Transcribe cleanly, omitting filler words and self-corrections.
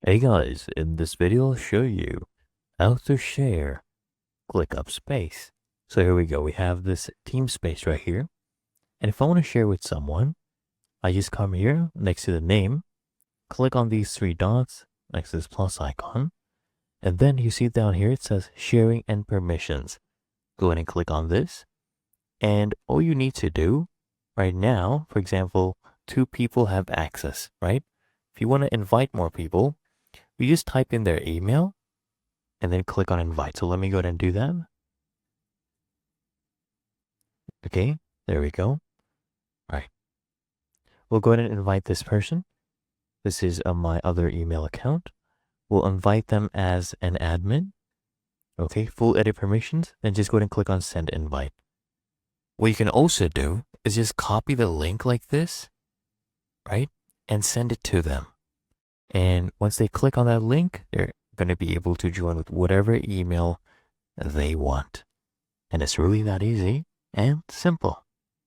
Hey guys, in this video I'll show you how to share ClickUp space. So here we go, we have this team space right here. And if I want to share with someone, I just come here next to the name, click on these three dots next to this plus icon. And then you see down here it says sharing and permissions. Go ahead and click on this. And all you need to do right now, for example, 2 people have access, right? If you want to invite more people, you just type in their email and then click on invite. So let me go ahead and do that. Okay, there we go. All right. We'll go ahead and invite this person. This is my other email account. We'll invite them as an admin. Okay, full edit permissions. Then just go ahead and click on send invite. What you can also do is just copy the link like this, right? And send it to them. And once they click on that link, they're going to be able to join with whatever email they want. And it's really that easy and simple.